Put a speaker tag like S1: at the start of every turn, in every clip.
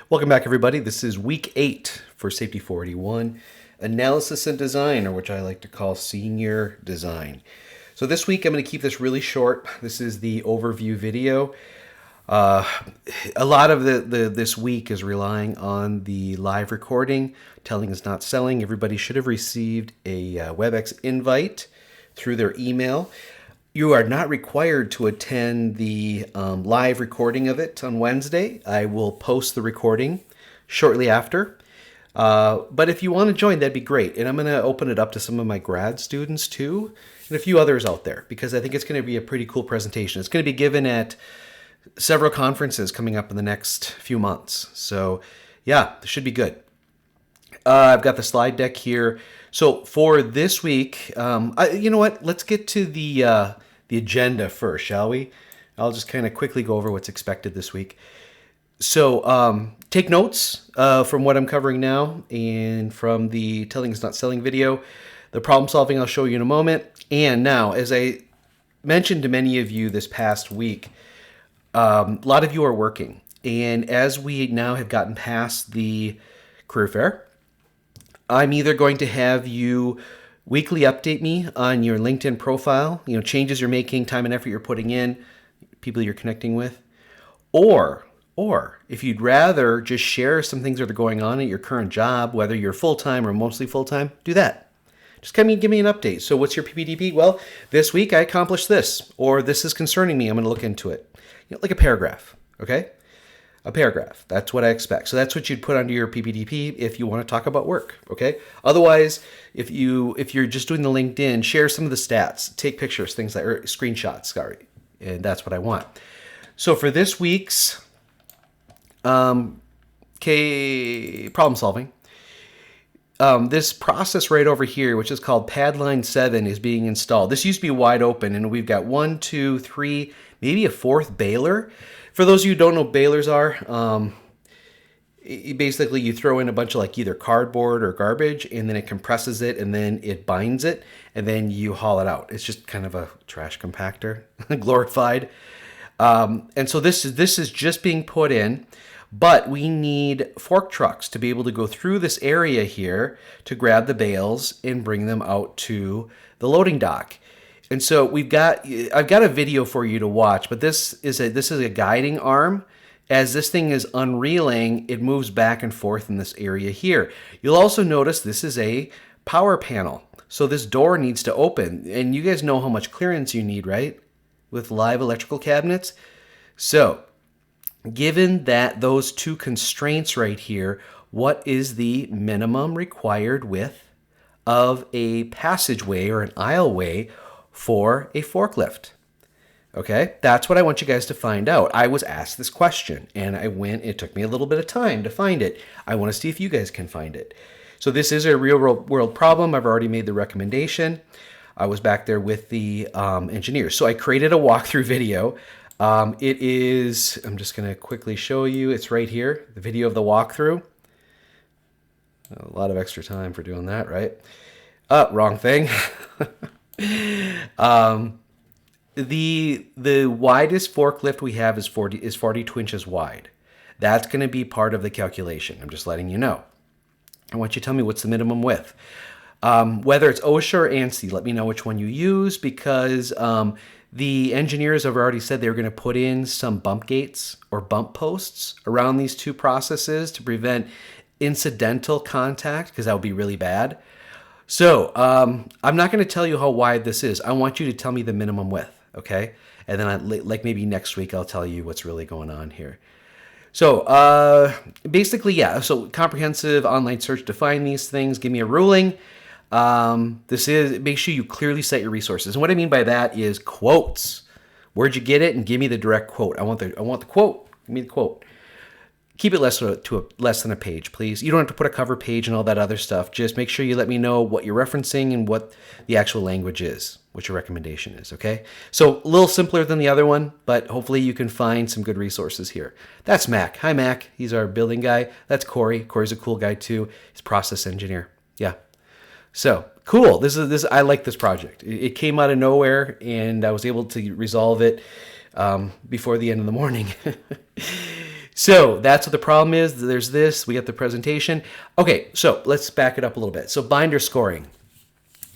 S1: Welcome back, everybody. This is week 8 for Safety 481, Analysis and Design, or which I like to call Senior Design. So this week I'm going to keep this really short. This is the overview video. A lot of this week is relying on the live recording. Telling is not selling. Everybody should have received a WebEx invite through their email. You are not required to attend the live recording of it on Wednesday. I will post the recording shortly after. But if you want to join, that'd be great. And I'm going to open it up to some of my grad students too, and a few others out there, because I think it's going to be a pretty cool presentation. It's going to be given at several conferences coming up in the next few months. So yeah, this should be good. I've got the slide deck here. So for this week, you know what? Let's get to the agenda first, shall we? I'll just kind of quickly go over what's expected this week. So take notes from what I'm covering now and from the Telling is Not Selling video. The problem solving I'll show you in a moment. And now, as I mentioned to many of you this past week, a lot of you are working. And as we now have gotten past the career fair, I'm either going to have you weekly update me on your LinkedIn profile, changes you're making, time and effort you're putting in, people you're connecting with, or if you'd rather just share some things that are going on at your current job, whether you're full-time or mostly full-time, do that. Just give me an update. So what's your PPDP? Well, this week I accomplished this, or this is concerning me. I'm going to look into it. Like a paragraph, okay? A paragraph. That's what I expect. So that's what you'd put under your PPDP if you want to talk about work, okay? Otherwise, if you're just doing the LinkedIn, share some of the stats, take pictures, things like, or screenshots, sorry. And that's what I want. So for this week's problem solving, this process right over here, which is called Padline 7, is being installed. This used to be wide open, and we've got 1, 2, 3, maybe a fourth baler. For those of you who don't know what balers are, basically you throw in a bunch of either cardboard or garbage, and then it compresses it, and then it binds it, and then you haul it out. It's just kind of a trash compactor, glorified. And so this is just being put in, but we need fork trucks to be able to go through this area here to grab the bales and bring them out to the loading dock. And so I've got a video for you to watch, but this is a guiding arm. As this thing is unreeling, it moves back and forth in this area here. You'll also notice this is a power panel. So this door needs to open, and you guys know how much clearance you need, right? With live electrical cabinets. So given that those two constraints right here, what is the minimum required width of a passageway or an aisleway for a forklift? Okay, that's what I want you guys to find out. I was asked this question, and it took me a little bit of time to find it. I want to see if you guys can find it. So this is a real world problem. I've already made the recommendation. I was back there with the engineers. So I created a walkthrough video. I'm just going to quickly show you. It's right here, the video of the walkthrough. A lot of extra time for doing that, right? Wrong thing. The widest forklift we have is 42 inches wide. That's going to be part of the calculation. I'm just letting you know. I want you to tell me what's the minimum width. Whether it's OSHA or ANSI, let me know which one you use, because the engineers have already said they're going to put in some bump gates or bump posts around these two processes to prevent incidental contact, because that would be really bad. So I'm not going to tell you how wide this is. I want you to tell me the minimum width, okay? And then maybe next week I'll tell you what's really going on here. So basically, yeah, so comprehensive online search to find these things. Give me a ruling. Make sure you clearly cite your resources. And what I mean by that is quotes. Where'd you get it? And give me the direct quote. I want the quote. Give me the quote. Keep it less than a page, please. You don't have to put a cover page and all that other stuff. Just make sure you let me know what you're referencing and what the actual language is, what your recommendation is, okay? So a little simpler than the other one, but hopefully you can find some good resources here. That's Mac. Hi, Mac. He's our building guy. That's Corey. Corey's a cool guy, too. He's a process engineer. Yeah. So cool. I like this project. It came out of nowhere, and I was able to resolve it before the end of the morning. So that's what the problem is. There's this, we got the presentation. Okay, so let's back it up a little bit. So binder scoring.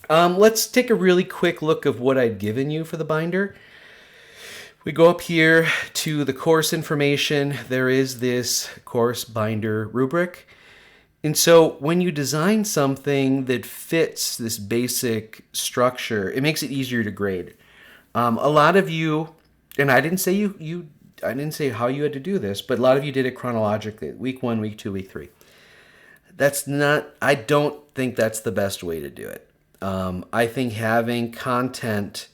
S1: Let's take a really quick look of what I'd given you for the binder. We go up here to the course information. There is this course binder rubric. And so when you design something that fits this basic structure, it makes it easier to grade. A lot of you, and I didn't say I didn't say how you had to do this, but a lot of you did it chronologically, week 1, week 2, week 3. I don't think that's the best way to do it. I think having content,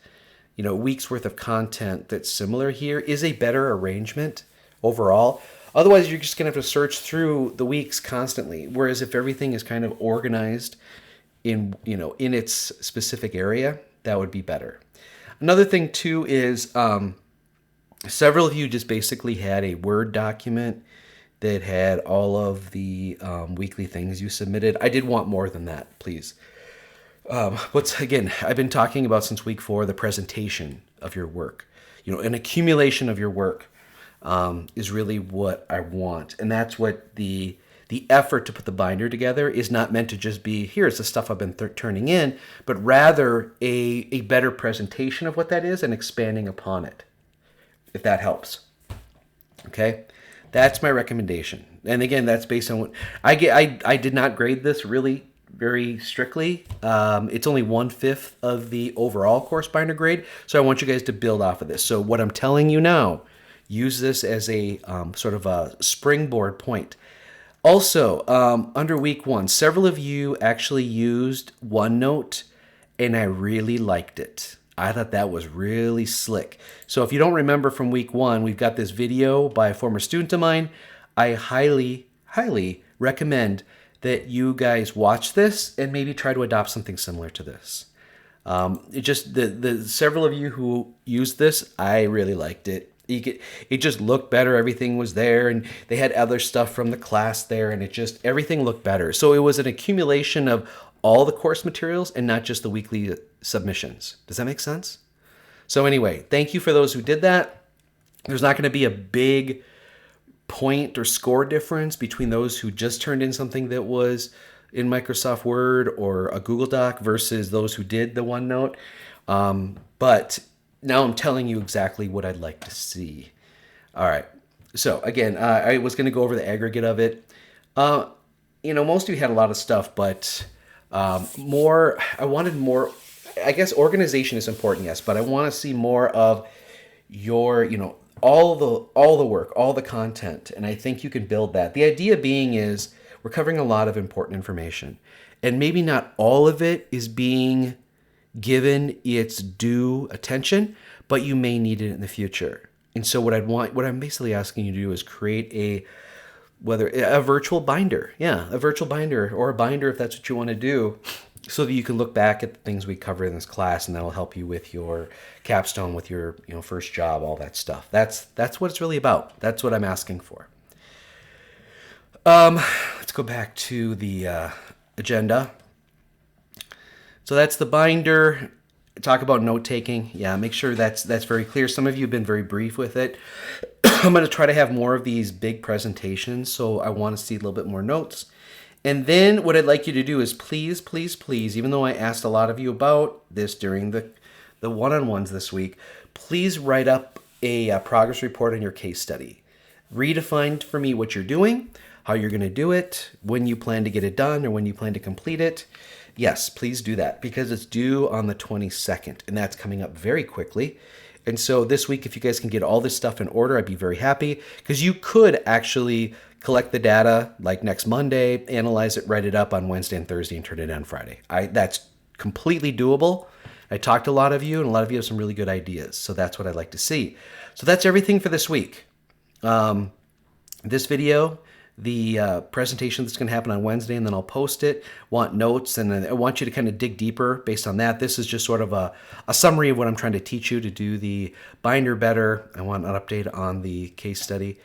S1: weeks worth of content that's similar here is a better arrangement overall. Otherwise, you're just going to have to search through the weeks constantly. Whereas if everything is kind of organized in its specific area, that would be better. Another thing too is several of you just basically had a Word document that had all of the weekly things you submitted. I did want more than that, please. Again, I've been talking about since week 4, the presentation of your work. An accumulation of your work is really what I want. And that's what the effort to put the binder together is not meant to just be, here's the stuff I've been turning in, but rather a better presentation of what that is and expanding upon it, if that helps. Okay? That's my recommendation. And again, that's based on what I did not grade this really very strictly. It's only 1/5 of the overall course binder grade. So I want you guys to build off of this. So what I'm telling you now, use this as a sort of a springboard point. Also, under week 1, several of you actually used OneNote, and I really liked it. I thought that was really slick. So if you don't remember from week 1, we've got this video by a former student of mine. I highly, highly recommend that you guys watch this and maybe try to adopt something similar to this. It just the several of you who used this, I really liked it. It just looked better. Everything was there, and they had other stuff from the class there, and everything looked better. So it was an accumulation of all the course materials and not just the weekly submissions. Does that make sense? So anyway, thank you for those who did that. There's not going to be a big point or score difference between those who just turned in something that was in Microsoft Word or a Google Doc versus those who did the OneNote. But now I'm telling you exactly what I'd like to see. All right. So again, I was going to go over the aggregate of it. Most of you had a lot of stuff, but I wanted more. I guess organization is important, yes, but I want to see more of your, all the work, all the content, and I think you can build that. The idea being is we're covering a lot of important information, and maybe not all of it is being given its due attention, but you may need it in the future. And so what I'm basically asking you to do is create a virtual binder. Yeah, a virtual binder or a binder if that's what you want to do, so that you can look back at the things we cover in this class, and that'll help you with your capstone, with your first job, all that stuff. That's what it's really about. That's what I'm asking for. Let's go back to the agenda. So that's the binder. Talk about note taking. Yeah, make sure that's very clear. Some of you have been very brief with it. I'm going to try to have more of these big presentations, so I want to see a little bit more notes. And then what I'd like you to do is please, please, please, even though I asked a lot of you about this during the one-on-ones this week, please write up a progress report on your case study. Redefine for me what you're doing, how you're going to do it, when you plan to get it done, or when you plan to complete it. Yes, please do that, because it's due on the 22nd, and that's coming up very quickly. And so this week, if you guys can get all this stuff in order, I'd be very happy, because you could actually collect the data like next Monday, analyze it, write it up on Wednesday and Thursday, and turn it in on Friday. That's completely doable. I talked to a lot of you, and a lot of you have some really good ideas. So that's what I'd like to see. So that's everything for this week. This video, the presentation that's going to happen on Wednesday, and then I'll post it. Want notes, and I want you to kind of dig deeper based on that. This is just sort of a summary of what I'm trying to teach you to do the binder better. I want an update on the case study.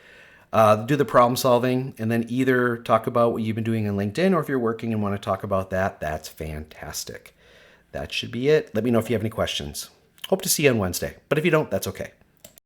S1: Do the problem solving, and then either talk about what you've been doing on LinkedIn, or if you're working and want to talk about that, that's fantastic. That should be it. Let me know if you have any questions. Hope to see you on Wednesday, but if you don't, that's okay.